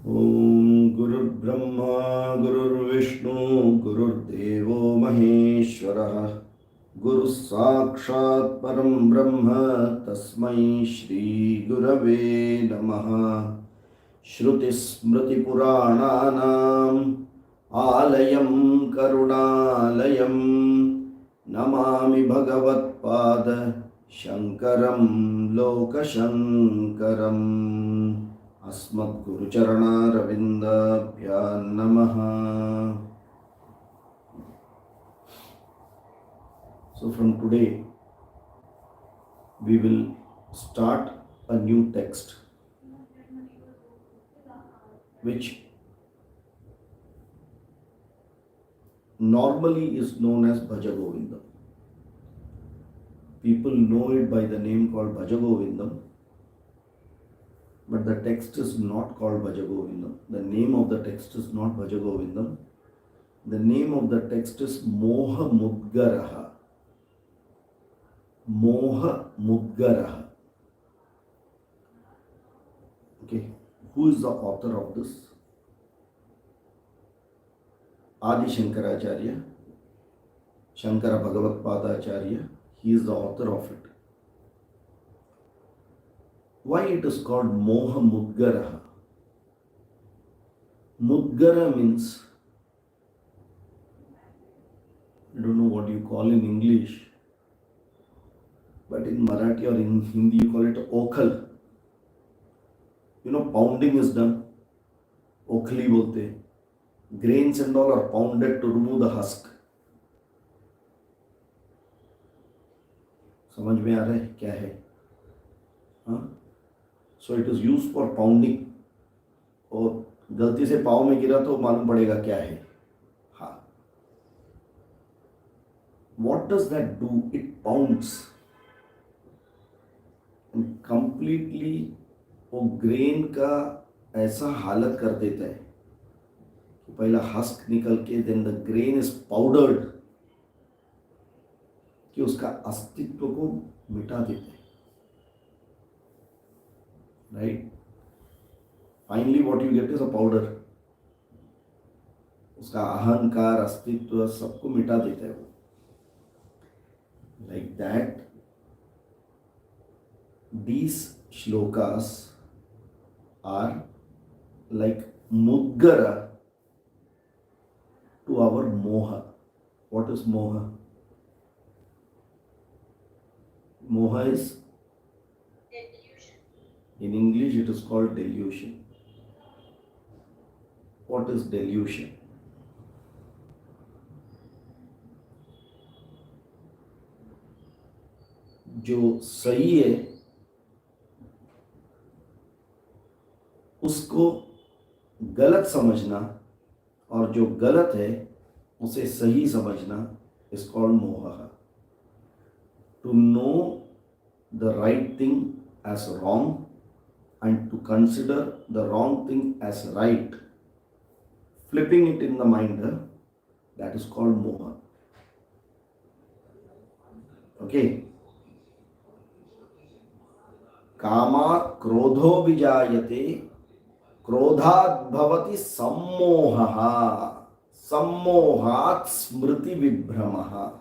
Om Gurur Brahma Gurur Vishnu Gurur Devo Maheshwara Guru Sakshat Param Brahma Tasmai Shri Gurave Namaha Shruti Smriti Purananam Alayam Karunalayam Namami Bhagavat Pada Shankaram Lokashankaram अस्मद्गुरुचरणारविन्दाभ्यां नमः. So from today we will start a new text which normally is known as Bhaja Govindam. People know it by the name called Bhaja Govindam. But the text is not called Bhaja Govindam. The name of the text is not Bhaja Govindam. The name of the text is Moha Mudgaraha. Moha Mudgaraha. Okay, who is the author of this? Adi Shankaracharya, Shankara Bhagavat Padacharya. He is the author of it. Why it is called Moha Mudgaraha? Mudgara means, I don't know what you call in English, but in Marathi or in Hindi you call it okhal. You know, pounding is done. Okhli bolte. Grains and all are pounded to remove the husk. समझ में आ रहा है क्या है? हाँ? So it is used for pounding. और गलती से पाँव में गिरा तो मालूम पड़ेगा क्या है. हाँ. What does that do? It pounds and completely वो ग्रेन का ऐसा हालत कर देता है कि पहला हस्क निकल के then the grain is powdered कि उसका अस्तित्व को मिटा देता है. Right? Finally, what you get is a powder. उसका अहंकार, अस्तित्व सबको मिटा देता है वो. Like that, these shlokas are like mudgara to our moha. What is moha? Moha is, in English it is called delusion. What is delusion? जो सही है उसको गलत समझना और जो गलत है उसे सही समझना is called moha. To know the right thing as wrong and to consider the wrong thing as right, flipping it in the mind, that is called moha. Okay. Kamat krodho vijayate krodhat bhavati sammohaha sammohat smriti vibhramaha.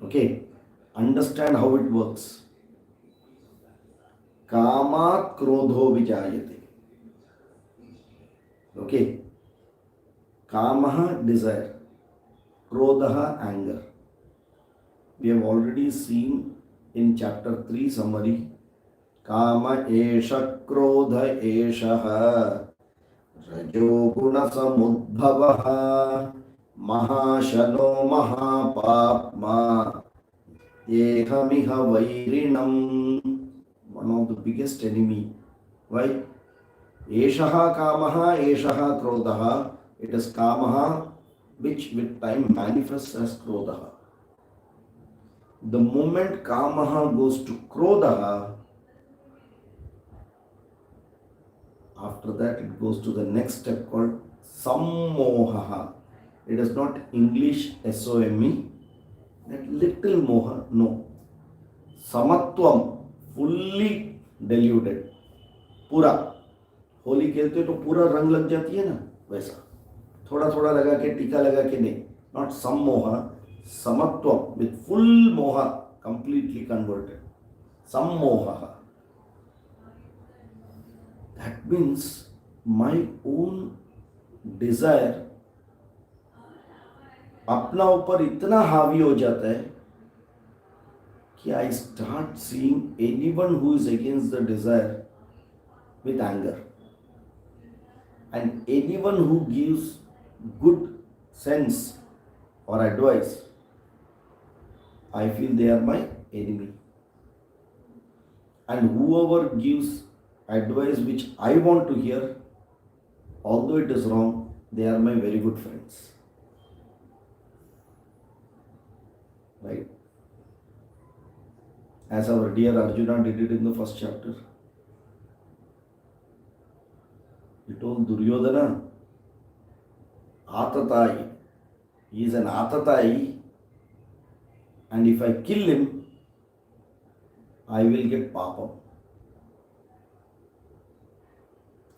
Okay. Understand how it works. Kamat krodho vijayate. Okay. Kamaha, desire. Krodha, anger. We have already seen in chapter 3 summary. Kama esha krodha esha rajo guna samudbhavaha mahashano mahapapma ehamiha vairinam. One of the biggest enemy. Why? Eshaha kamaha, eshaha krodha. It is kamaha which with time manifests as krodha. The moment kamaha goes to krodha, after that it goes to the next step called sammoha. It is not English SOME. That little moha, no. Samatvam, fully diluted. पूरा. होली खेलते तो पूरा रंग लग जाती है ना, वैसा थोड़ा थोड़ा लगा के, टीका लगा के नहीं. Not some moha, samatvam, with full moha, completely converted. Some moha. That means my own desire अपना ऊपर इतना हावी हो जाता है कि I start seeing anyone who is against the desire with anger, and anyone who gives good sense or advice, I feel they are my enemy. And whoever gives advice which I want to hear, although it is wrong, they are my very good friends. Right? As our dear Arjuna did it in the first chapter. He told Duryodhana, Atatai, he is an Atatai, and if I kill him, I will get papam.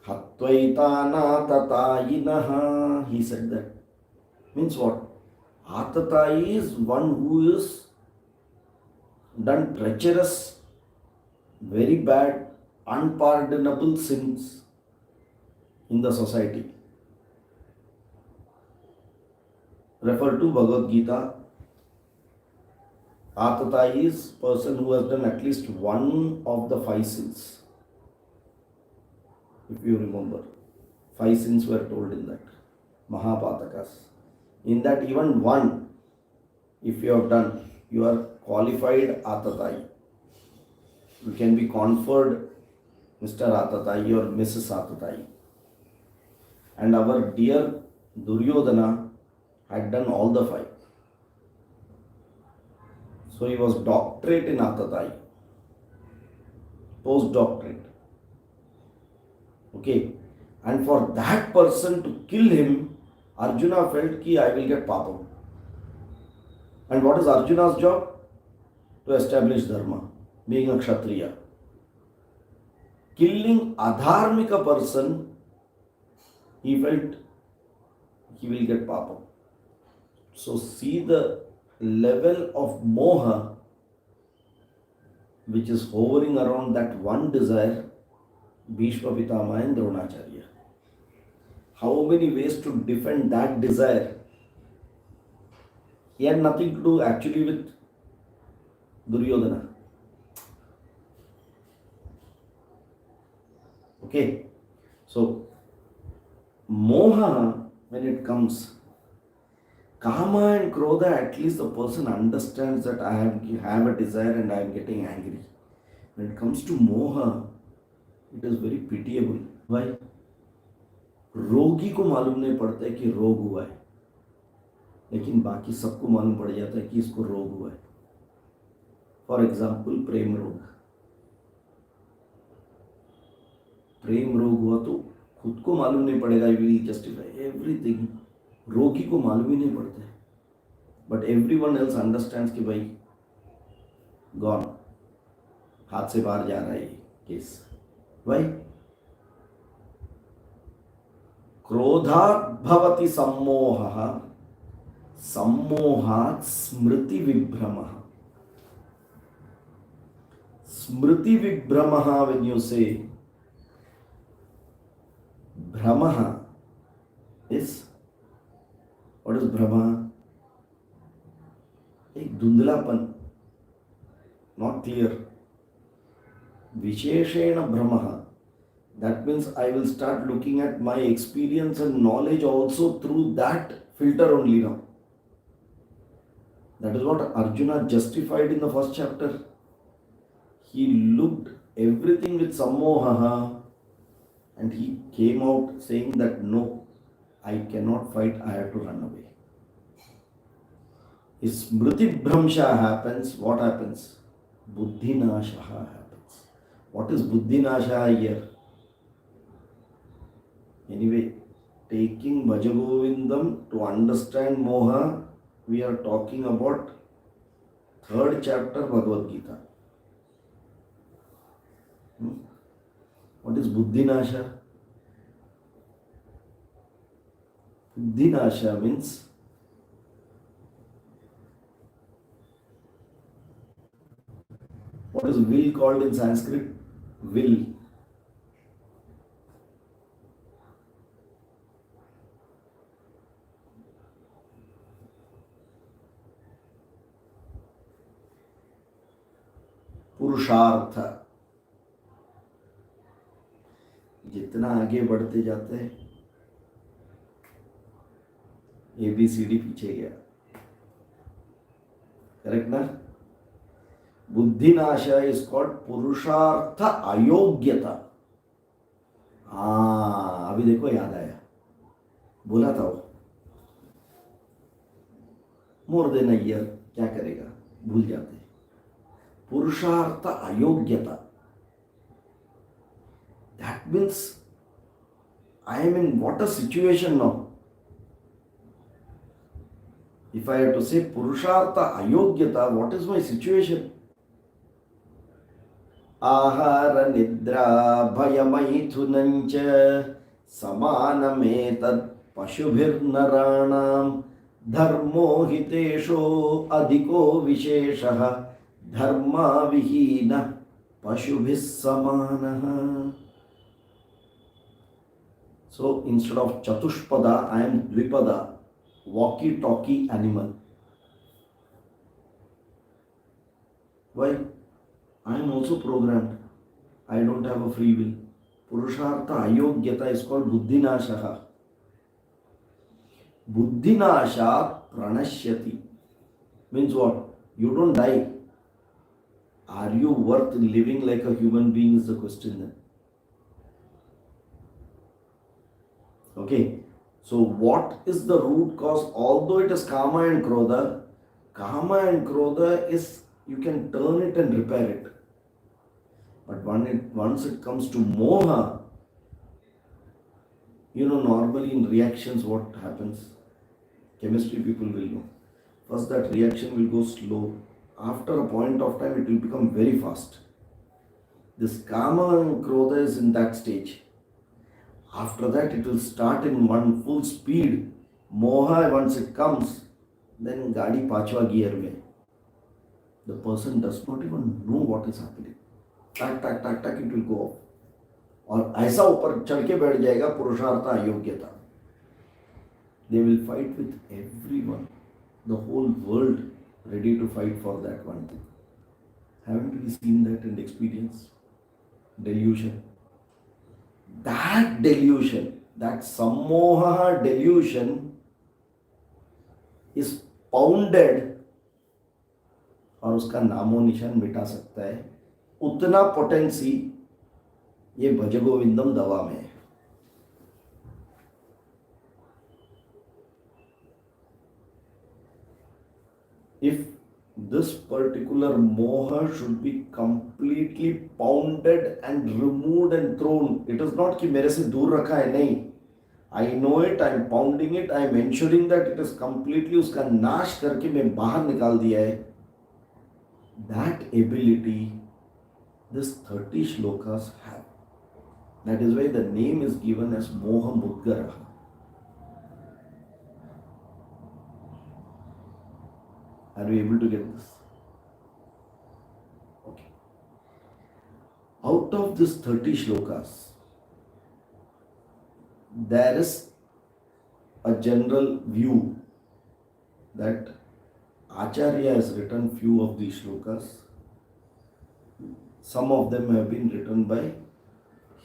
Hatvaitana tatayinaha, he said that. Means what? Atatai is one who is done treacherous, very bad, unpardonable sins in the society. Refer to Bhagavad Gita. Atatai is person who has done at least one of the 5 sins. If you remember, 5 sins were told in that. Mahapatakas. In that even one, if you have done, you are qualified Atatai. You can be conferred Mr. Atatai or Mrs. Atatai. And our dear Duryodhana had done all the 5. So he was doctorate in Atatai, postdoctorate. Okay, and for that person to kill him, Arjuna felt ki I will get papam. And what is Arjuna's job? To establish dharma, being a kshatriya. Killing adharmika person, he felt he will get papam. So see the level of moha which is hovering around that one desire, Bhishma Pitama and Dronacharya. How many ways to defend that desire? He had nothing to do actually with Duryodhana. Okay, so moha, when it comes, Kama and Krodha, at least the person understands that I have a desire and I am getting angry. When it comes to moha, it is very pitiable. Why? रोगी को मालूम नहीं पड़ता है कि रोग हुआ है, लेकिन बाकी सबको मालूम पड़ जाता है कि इसको रोग हुआ है. फॉर एग्जाम्पल, प्रेम रोग. प्रेम रोग हुआ तो खुद को मालूम नहीं पड़ेगा, आई विल जस्टिफाई एवरीथिंग. रोगी को मालूम ही नहीं पड़ता है, बट एवरीवन एल्स अंडरस्टैंड्स कि भाई गॉन, हाथ से बाहर जा रहा है ये केस. वाई? क्रोधात् भवति सम्मोहः, सम्मोहात् स्मृति विभ्रमः. स्मृति विभ्रमः, when you say भ्रमः is, what is भ्रमः? एक धुंधलापन, not clear. विशेषेण भ्रमः. That means I will start looking at my experience and knowledge also through that filter only now. That is what Arjuna justified in the first chapter. He looked everything with sammoha and he came out saying that no, I cannot fight, I have to run away. If smriti bhramsha happens, what happens? Buddhi nasha happens. What is buddhi nasha here? Anyway, taking Bhaja Govindam to understand moha, we are talking about third chapter Bhagavad Gita. What is Buddhinasha? Buddhinasha means what is will called in Sanskrit? Will. पुरुषार्थ. जितना आगे बढ़ते जाते हैं ABCD पीछे गया. Correct ना? बुद्धिनाशा is called पुरुषार्थ अयोग्यता. अभी देखो याद आया, बोला था वो मोर देन अ ईयर, क्या करेगा, भूल जाते. पुरुषार्थ अयोग्यता, that means I am in what a situation now. If I have to say purushartha ayogyata, what is my situation? Ahara nidra bhayamaithunancha samanametad pashubhir naranam dharmo hitesho adhiko visheshah dharma vihina pashubhis samanah. So instead of chatushpada, I am dvipada, walkie-talkie animal. Why? I am also programmed. I don't have a free will. Purushartha ayogyata is called buddhinashaha. Buddhinasha pranashyati means what? You don't die. Are you worth living like a human being is the question then. Okay, so what is the root cause? Although it is kama and krodha is, you can turn it and repair it. But once it comes to moha, normally in reactions what happens? Chemistry people will know. First that reaction will go slow. After a point of time it will become very fast. This kama and krodha is in that stage. After that it will start in one full speed. Moha, once it comes, then gaadi pachwa gear mein. The person does not even know what is happening. Tak, tak, tak, tak, it will go off. और ऐसा ऊपर चढ़ के बैठ जाएगा पुरुषार्थ अयोग्यता. They will fight with everyone. The whole world ready to fight for that one thing. Haven't we seen that and experienced? Delusion. That delusion, that sammoha delusion is pounded और उसका नामो निशान मिटा सकता है, उतना पोटेंसी ये भज गोविंदम दवा में है. If this particular moha should be completely pounded and removed and thrown, it is not कि मेरे से दूर रखा है, नहीं. I know it, I am pounding it, I am ensuring that it is completely उसका नाश करके मैं बाहर निकाल दिया है. That ability this 30 shlokas have. That is why the name is given as Moha Mudgaraha. Are we able to get this? Okay. Out of this 30 shlokas, there is a general view that Acharya has written few of these shlokas. Some of them have been written by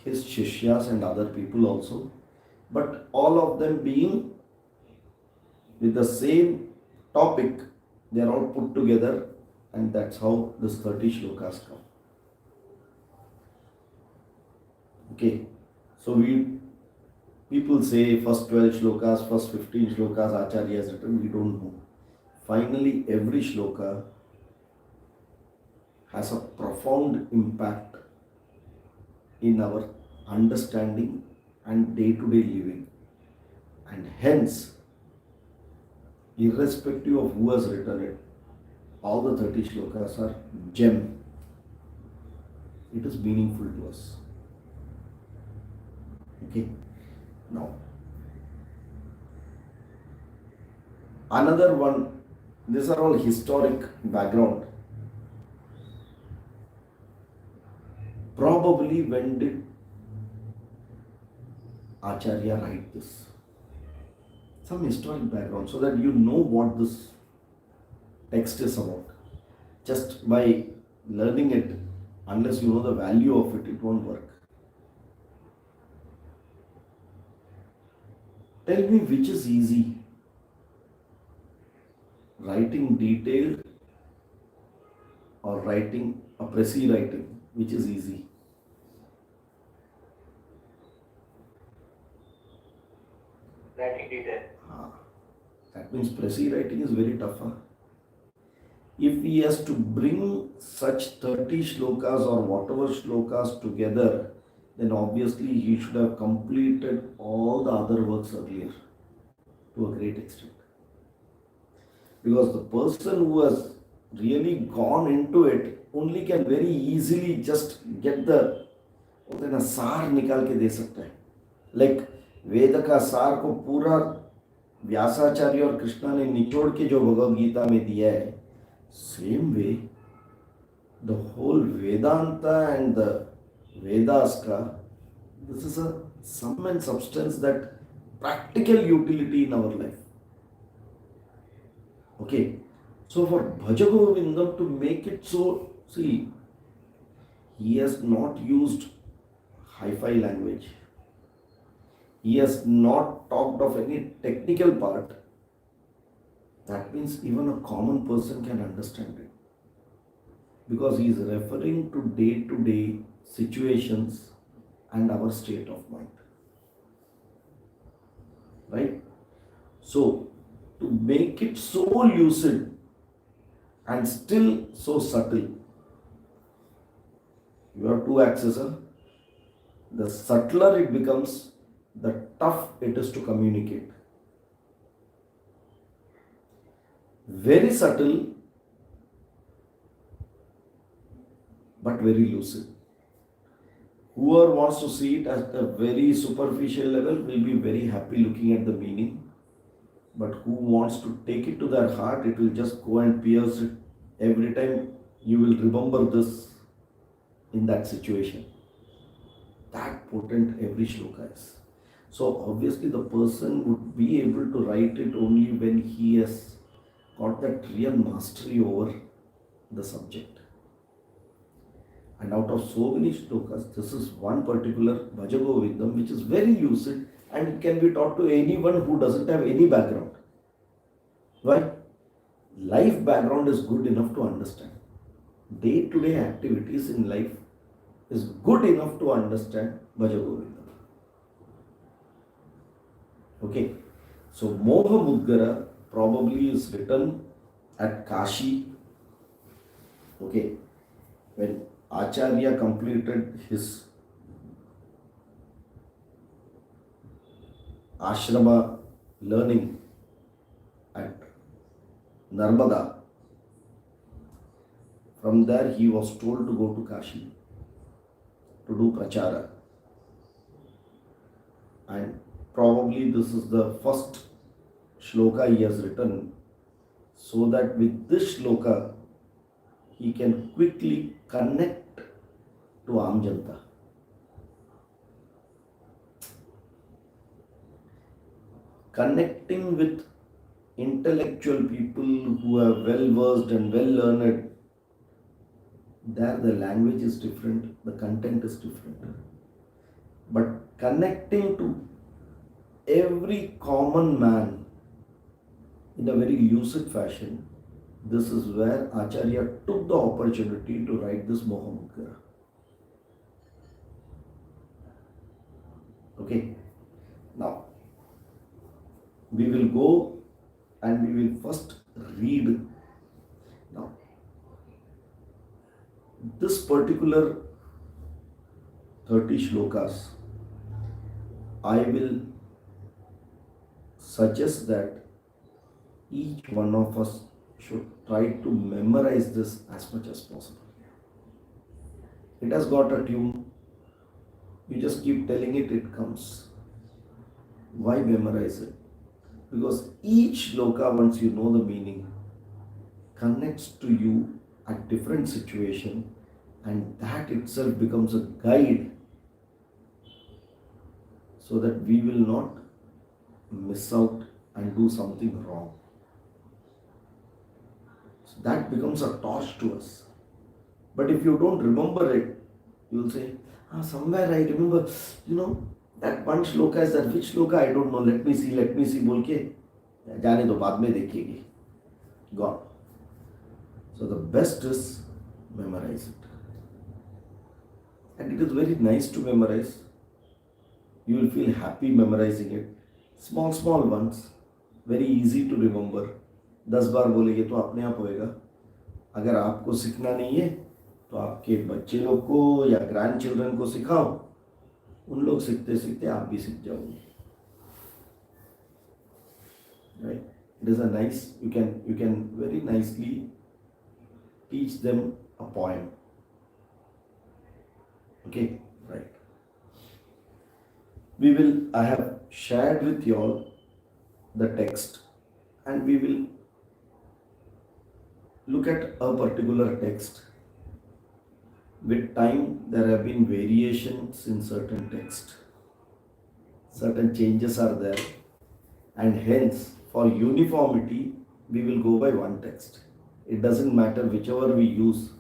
his shishyas and other people also, but all of them being with the same topic, they are all put together, and that's how this 30 shlokas come. Okay, so people say first 12 shlokas, first 15 shlokas Acharya has written, we don't know. Finally, every shloka has a profound impact in our understanding and day-to-day living. And hence, irrespective of who has written it, All the 30 shlokas are gem. It is meaningful to us. Okay. Now, another one, these are all historic background. Probably when did Acharya write this? Some historic background so that you know what this text is about. Just by learning it, unless you know the value of it, it won't work. Tell me which is easy, writing detailed or writing a précis writing, which is easy. Writing detail. Ah, that means précis writing is very tough. Huh? If he has to bring such 30 shlokas or whatever shlokas together, then obviously he should have completed all the other works earlier to a great extent. Because the person who has really gone into it only can very easily just get the सार निकाल के दे सकता है. Like वेद का सार को पूरा व्यासाचार्य और कृष्णा ने निचोड़ के जो भगवद गीता में दिया है, same way the whole Vedanta and the Vedas का this is a sum and substance that practical utility in our life. Okay, so for Bhaja Govindam to make it so, see, he has not used hi-fi language. He has not talked of any technical part. That means even a common person can understand it. Because he is referring to day-to-day situations and our state of mind. Right? So, to make it so lucid and still so subtle, you have two axes. The subtler it becomes, the tough it is to communicate. Very subtle, but very lucid. Whoever wants to see it at a very superficial level will be very happy looking at the meaning. But who wants to take it to their heart, it will just go and pierce it. Every time you will remember this in that situation. That potent every shloka is. So obviously the person would be able to write it only when he has got that real mastery over the subject. And out of so many shlokas, this is one particular Bhaja Govindam which is very lucid and it can be taught to anyone who doesn't have any background. Why? Life background is good enough to understand. Day-to-day activities in life is good enough to understand Bhaja Govindam. Okay, so Moha Mudgara probably is written at Kashi. Okay, when Acharya completed his ashrama learning at Narmada, from there he was told to go to Kashi to do prachara. And probably this is the first shloka he has written, so that with this shloka he can quickly connect to Aam Janta. Connecting with intellectual people who are well versed and well learned, there the language is different, the content is different. But connecting to every common man in a very lucid fashion, this is where Acharya took the opportunity to write this Moha Mudgara. Okay, now we will go and we will first read. Now, this particular 30 shlokas, I will suggest that each one of us should try to memorize this as much as possible. It has got a tune. You just keep telling it, it comes. Why memorize it? Because each shloka, once you know the meaning, connects to you at different situation, and that itself becomes a guide so that we will not miss out and do something wrong. So that becomes a torch to us. But if you don't remember it, you will say, somewhere I remember, that one shloka is that. Which shloka? I don't know. Let me see, बोल के जाने दो, बाद में देखिएगी. Gone. So the best is memorize it. And it is very nice to memorize. You will feel happy memorizing it. Small ones, very easy to remember. 10 बार बोलेंगे तो अपने आप होएगा. अगर आपको सीखना नहीं है तो आपके बच्चे लोग को या ग्रैंड चिल्ड्रन को सिखाओ. उन लोग सीखते सीखते आप भी सीख जाओगे. Right? It is a nice, you can very nicely teach them a poem. Okay, right. I have shared with you all the text, and we will look at a particular text. With time, there have been variations in certain text. Certain changes are there, and hence, for uniformity, we will go by one text. It doesn't matter whichever we use,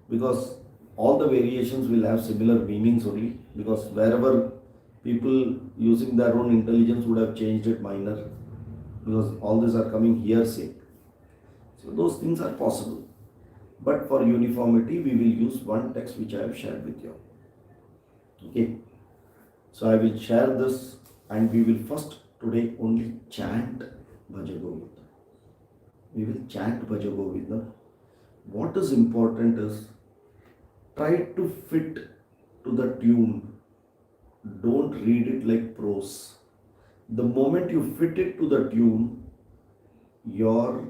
because all the variations will have similar meanings only, because wherever people using their own intelligence would have changed it minor, because all these are coming hearsay. So those things are possible. But for uniformity, we will use one text which I have shared with you. Okay. So I will share this, and we will first today only chant Bhaja Govindam. We will chant Bhaja Govindam. What is important is try to fit to the tune. Don't read it like prose. The moment you fit it to the tune, your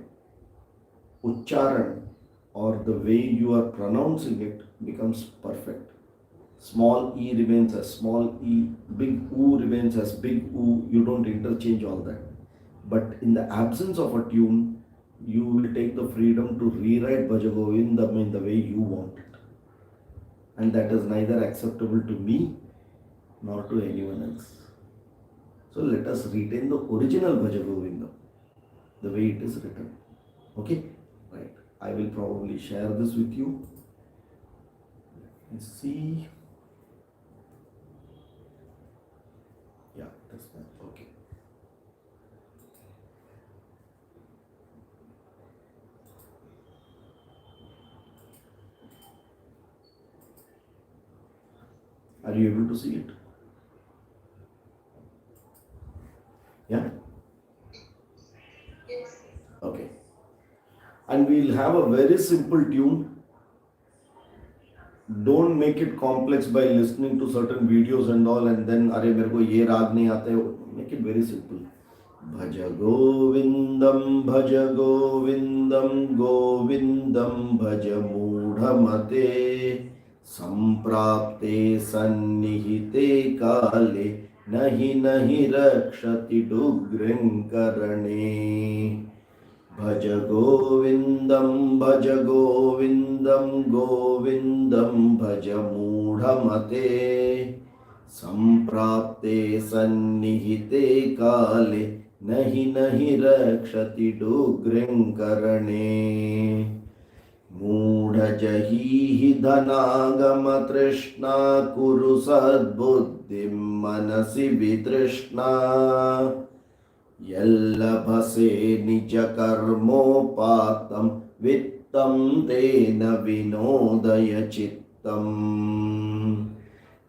Uchcharan or the way you are pronouncing it becomes perfect. Small e remains as small e, big oo remains as big oo. You don't interchange all that. But in the absence of a tune, you will take the freedom to rewrite Bhaja Govindam in the way you want it. And that is neither acceptable to me nor to anyone else. So let us retain the original Bhaja Govindam, the way it is written. Okay? Right. I will probably share this with you. Let's see. Yeah, that's fine. Okay. Are you able to see it? Yeah? Yes. Okay. And we'll have a very simple tune. Don't make it complex by listening to certain videos and all, and then अरे मेरे को ये राग नहीं आता है. Make it very simple. Bhaja Govindam Govindam Bhaja Moodhamate Samprapte Sannihite Kale Nahi Rakshati Dugrin Karane. Bhaja Govindam Bhaja Moodhamate Samprapte Sannihite Kale Nahi Rakshati Dugrin Karane. Moodhajahi Dhanagama Trishna Kuru Sadbuddhim Manasi Vitrishna Yallabhase Nija Karmopatam Vittam Tena Vinodaya Chittam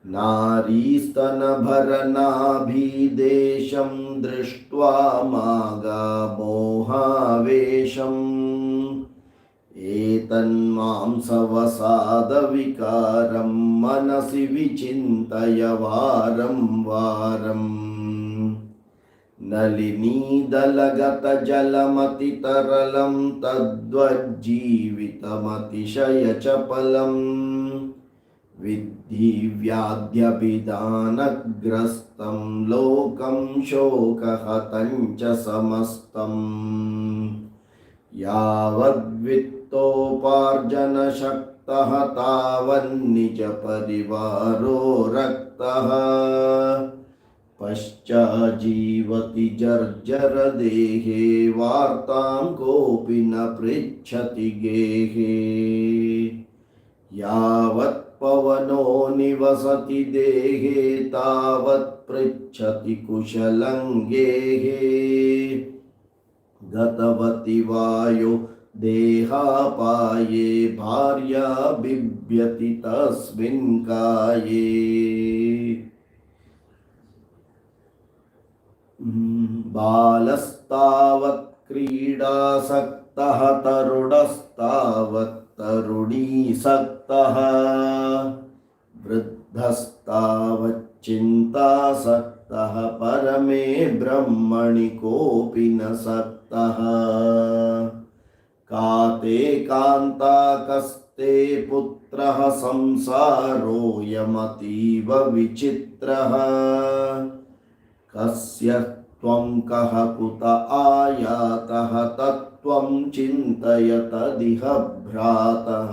Naristana Bharanabhidesham Drishtva Maga Mohavesham Etan Mamsavasada Vikaram Manasi Vichintaya Varam Varam नलिनीदलगतजलमतितरलं तद्वज्जीवितमतिशयचपलं विद्धि व्याध्यभिधानग्रस्तं लोकं शोकहतं च समस्तम् यावद्वित्तोपार्जनशक्तः तावन्निजपरिवारो रक्तः पश्चाजीवति जर्जरदेहे वार्तां कोऽपि न पृच्छति गेहे यावत् पवनो निवसति देहे तावत् पृच्छति कुशलं गेहे गतवति वायो देहापाये भार्या बिभ्यति तस्मिन् काये बालस्तावत् क्रीडासक्तः तरुणस्तावत् तरुणीसक्तः वृद्धस्तावच्चिन्तासक्तः परमे ब्रह्मणि कोऽपि न सक्तः काते कान्ता कस्ते पुत्रः संसारोऽयमतीव विचित्रः कस्य त्वं कः कुत आयातः तत्त्वं चिन्तय तदिह भ्रातः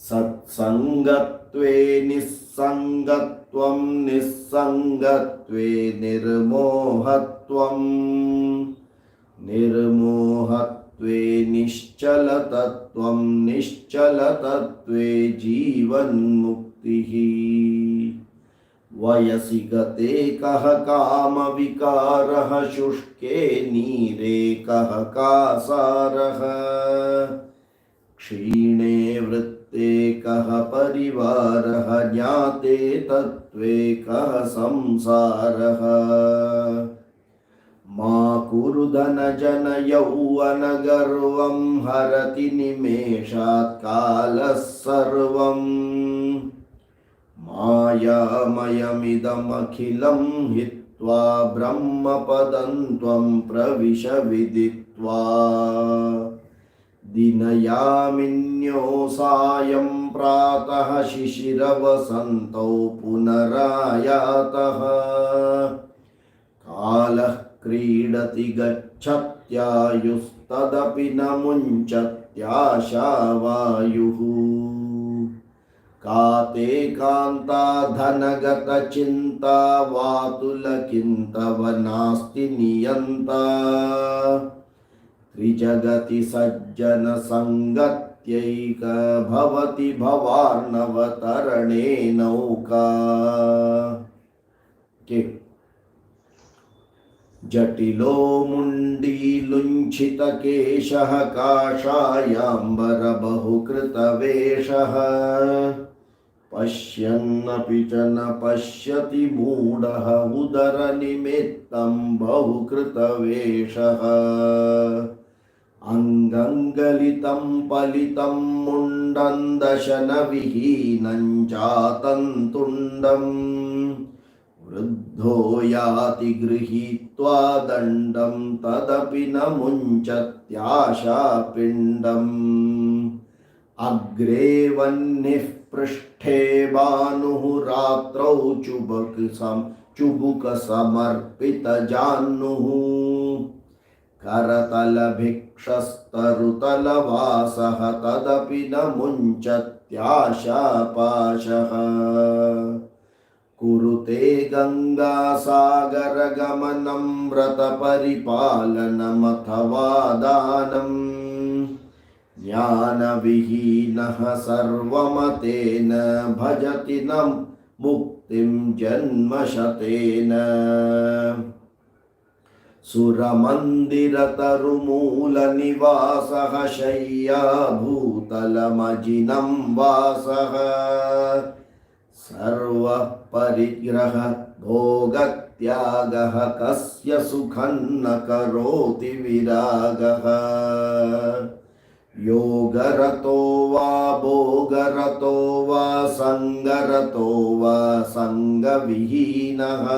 सत्सङ्गत्वे निस्सङ्गत्वं निस्सङ्गत्वे निर्मोहत्वं निर्मोहत्वे निश्चलतत्त्वं निश्चलतत्त्वे जीवन्मुक्तिः वयसि गते कः कामविकारः शुष्के नीरे कः कासारः क्षीणे वृत्ते कः परिवारः ज्ञाते तत्त्वे कः संसारः मा कुरु धनजनयौवनगर्वं हरति निमेषात् कालः सर्वम् मायामयमिदमखिलं हित्वा ब्रह्मपदं त्वं प्रविश विदित्वा दिनयामिन्यो सायं प्रातः शिशिरवसन्तौ पुनरायातः कालः क्रीडति गच्छत्यायुस्तदपि न मुञ्चत्याशावायुः काते कान्ता धनगतचिन्ता वातुलकिन्तव नास्ति नियन्ता त्रिजगति सज्जनसङ्गत्यैक भवति भवार्णवतरणे नौका जटिलो मुण्डीलुञ्छितकेशः काषायाम्बरबहुकृतवेषः पश्यन्नपि च न पश्यति मूढः उदरनिमित्तं बहुकृतवेषः अङ्गङ्गलितं पलितं मुण्डं दशनविहीनं जातं तुण्डम् वृद्धो याति गृहीत्वा दण्डं तदपि न मुञ्चत्याशापिण्डम् अग्रे वह्निः पृष्ठे भानुः रात्रौ चुबुकसमर्पितजाह्नुः करतलभिक्षस्तरुतलवासः तदपि न मुञ्चत्याशापाशः कुरुते गङ्गासागरगमनं व्रतपरिपालनमथवा दानम् ज्ञानविहीनः सर्वमतेन भजति न मुक्तिं जन्मशतेन सुरमन्दिरतरुमूलनिवासः शय्याभूतलमजिनं वासः सर्वः परिग्रह भोगत्यागः कस्य सुखं न करोति विरागः योगरतो वा भोगरतो वा सङ्गरतो वा सङ्गविहीनः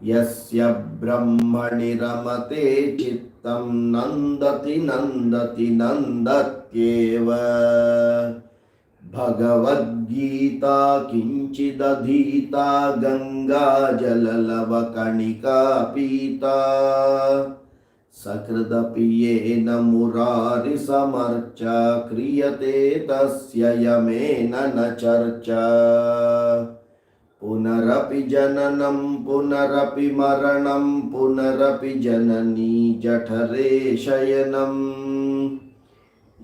यस्य ब्रह्मणि रमते चित्तं नन्दति नन्दति नन्दत्येव। भगवद्गीता किञ्चिदधीता गंगा जललवकणिका पीता। सकृदपि येन मुरारिसमर्चा क्रियते तस्य यमेन न चर्चा। पुनरपि जननं पुनरपि मरणं पुनरपि जननी जठरे शयनम्।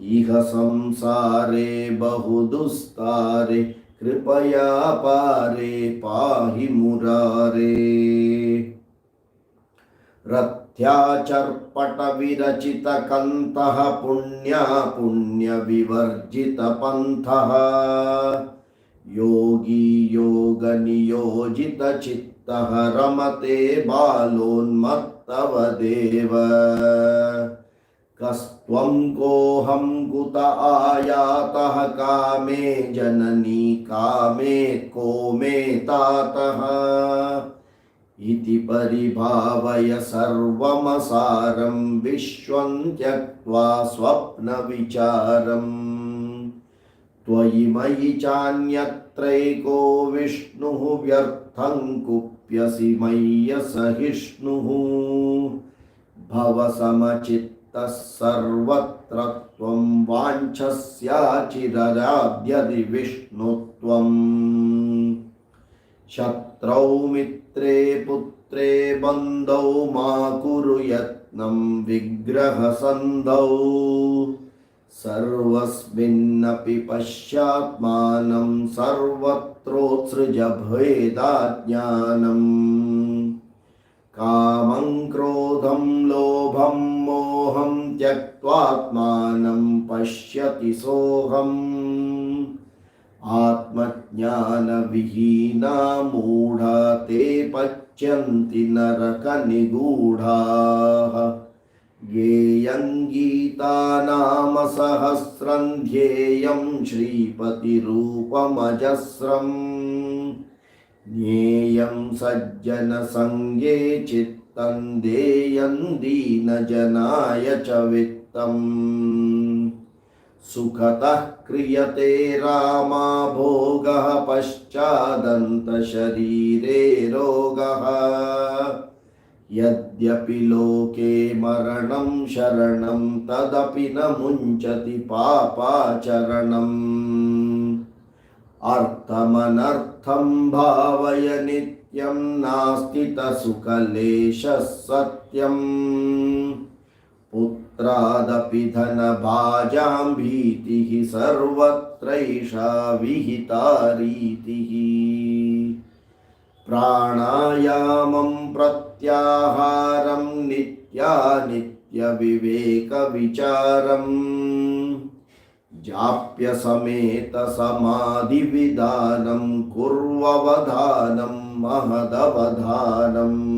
इह संसारे बहुदुस्तारे कृपया पारे पाहि मुरारे। रथ्याचर्पटविरचितकन्तः पुण्या पुण्यविवर्जितपन्थः। योगी योगनियोजितचित्तः रमते बालोन्मत्तवदेव। कस्त्वं कोऽहं कुत आयातः कामे जननी कामे को मे तातः। इति परिभावय सर्वमसारं विश्वं त्यक्त्वा स्वप्नविचारम्। त्वयि मयि चान्यत्रैको विष्णुः व्यर्थं कुप्यसि मय्यसहिष्णुः। भवसमचित्तः सर्वत्र त्वं वाञ्छस्याचिरराद्यदि विष्णुत्वम्। शत्रौ मित्रे पुत्रे बन्धौ मा कुरु यत्नं विग्रहसन्धौ। सर्वस्मिन्नपि पश्यात्मानं सर्वत्रोत्सृज भेदाज्ञानम्। कामं क्रोधं लोभं मोहं त्यक्त्वात्मानं पश्यति सोऽहम्। आत्मज्ञानविहीना मूढा ते पच्यन्ति नरकनिगूढाः। ज्ञेयं गीता नाम सहस्रं ध्येयं श्रीपतिरूपमजस्रम्। ज्ञेयं सज्जनसङ्गे चित्तं देयं दीनजनाय च वित्तम्। सुखतः क्रियते रामा भोगः पश्चादन्तशरीरे रोगः। यद्यपि लोके मरणं शरणं तदपि न मुञ्चति पापाचरणम्। अर्थमनर्थं भावय नित्यं नास्ति सुखलेशः सत्यम्। पुत्रादपि धनभाजां भीतिः सर्वत्रैषा विहिता रीतिः। प्राणायामं प्रत्याहारं नित्यानित्यविवेकविचारम्। जाप्यसमेतसमाधिविधानं कुर्ववधानं महदवधानम्।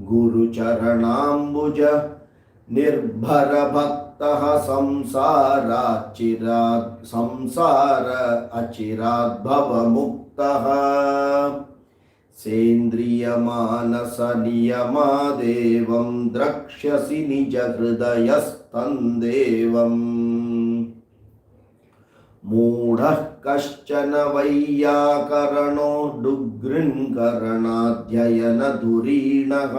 गुरुचरणाम्बुज निर्भरभक्तः संसार अचिरात् भवमुक्तः। सेन्द्रियमानसनियमादेवं द्रक्ष्यसि निजहृदयस्थं देवम्। मूढः कश्चन वैयाकरणो डुग्रीङ्करणाध्ययनधुरीणः।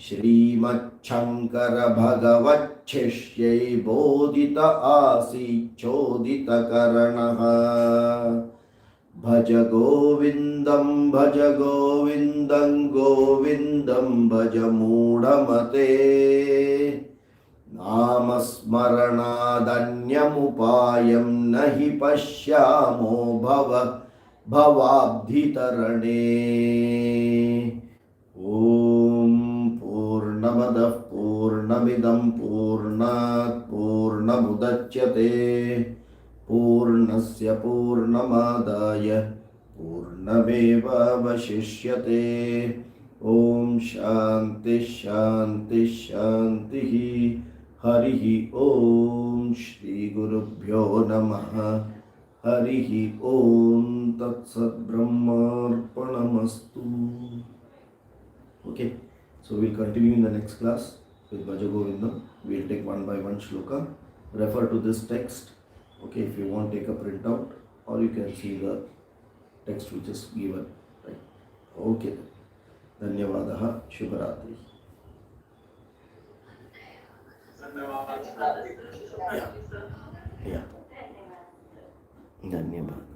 श्रीमच्छङ्कर भगवच्छिष्यै बोधित आसीच्चोदितकरणः। भज गोविन्दं गोविन्दं भज मूढमते। नामस्मरणादन्यमुपायं न हि पश्यामो भवाब्धितरणे। ॐ पूर्णमदः पूर्णमिदं पूर्णात् पूर्णमुदच्यते पूर्णस्य पूर्णमादाय पूर्णमेवावशिष्यते। ॐ शान्ति शान्ति शान्तिः। हरिः ॐ। श्री गुरुभ्यो नमः। Harihi Om Tat Sat Brahmarpanamastu. Okay, so we'll continue in the next class with Bhaja Govindam. We'll take one by one shloka. Refer to this text. Okay, if you want, take a printout, or you can see the text which is given. Right. Okay. Dhanyavadaha. Shubharatri. Yeah. Yeah. Dhanyavad.